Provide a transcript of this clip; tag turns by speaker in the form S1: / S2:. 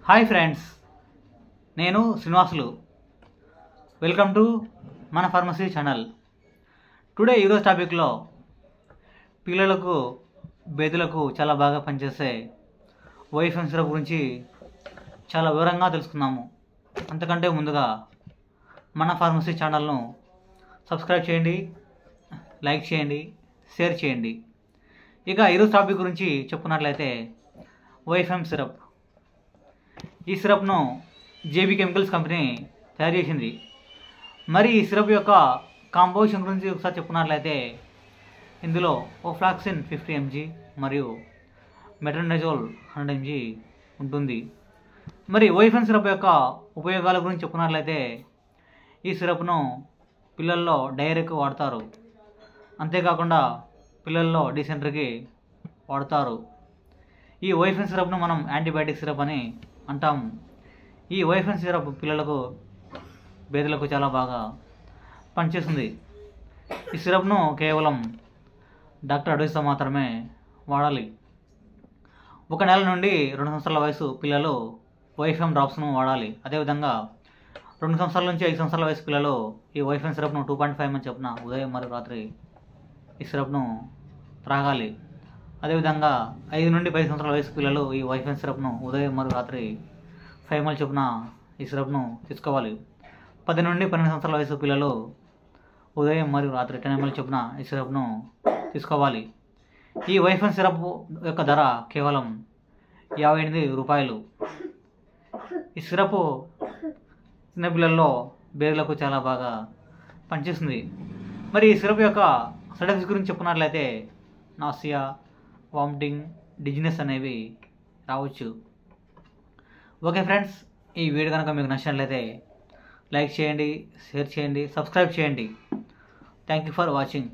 S1: Hi friends, నేను Srinivasulu. Welcome to మన pharmacy channel. Today ఈరోజు టాపిక్లో పిల్లలకు బేదులకు చాలా బాగా పనిచేసే వైఫెన్ సిరప్ గురించి చాలా వివరంగా తెలుసుకుందాము. అంతకంటే ముందుగా మన ఫార్మసీ ఛానల్ను సబ్స్క్రైబ్ చేయండి, లైక్ చేయండి, షేర్ చేయండి. ఇక ఈరోజు టాపిక్ గురించి చెప్పుకున్నట్లయితే వైఫెన్ సిరప్. ఈ సిరప్ను జేబీ కెమికల్స్ కంపెనీ తయారు చేసింది. మరి ఈ సిరప్ యొక్క కాంపోజిషన్ గురించి ఒకసారి చెప్పుకున్నట్లయితే ఇందులో ఓఫ్లాక్సిన్ 50 mg మరియు మెట్రోనిజోల్ 100 mg ఉంటుంది. మరి వైఫెన్ సిరప్ యొక్క ఉపయోగాల గురించి చెప్పుకున్నట్లయితే ఈ సిరప్ను పిల్లల్లో డయేరియాకు వాడతారు. అంతేకాకుండా పిల్లల్లో డిసెంట్రీకి వాడతారు. ఈ వైఫెన్ సిరప్ను మనం యాంటీబయాటిక్ సిరప్ అని అంటాము. ఈ వైఫెన్ సిరప్ పిల్లలకు బేదులకు చాలా బాగా పనిచేస్తుంది. ఈ సిరప్ను కేవలం డాక్టర్ అడ్వైస్తో మాత్రమే వాడాలి. 1 నెల నుండి 2 సంవత్సరాల వయసు పిల్లలు వైఫెన్ డ్రాప్స్ను వాడాలి. అదేవిధంగా 2 సంవత్సరాల నుంచి 5 సంవత్సరాల వయసు పిల్లలు ఈ వైఫెన్ సిరప్ను 2.5 ml చొప్పున ఉదయం మరియు రాత్రి ఈ సిరప్ను త్రాగాలి. అదేవిధంగా 5 నుండి 10 సంవత్సరాల వయసు పిల్లలు ఈ వైఫెన్ సిరప్ను ఉదయం మరియు రాత్రి 5 ml చొప్పున ఈ సిరప్ను తీసుకోవాలి. 10 నుండి 12 సంవత్సరాల వయసు పిల్లలు ఉదయం మరియు రాత్రి 10 ml చొప్పున ఈ సిరప్ను తీసుకోవాలి. ఈ వైఫెన్ సిరప్ యొక్క ధర కేవలం 58 రూపాయలు. ఈ సిరప్ చిన్నపిల్లల్లో బేదులకు చాలా బాగా పనిచేస్తుంది. మరి ఈ సిరప్ యొక్క సైడ్ ఎఫెక్ట్స్ గురించి చెప్పుకున్నట్లయితే నాసియా, వామిటింగ్, డిజినెస్ అనేవి రావచ్చు. ఓకే ఫ్రెండ్స్, ఈ వీడియో కనుక మీకు నచ్చినట్లయితే లైక్ చేయండి, షేర్ చేయండి, సబ్స్క్రైబ్ చేయండి. Thank you for watching.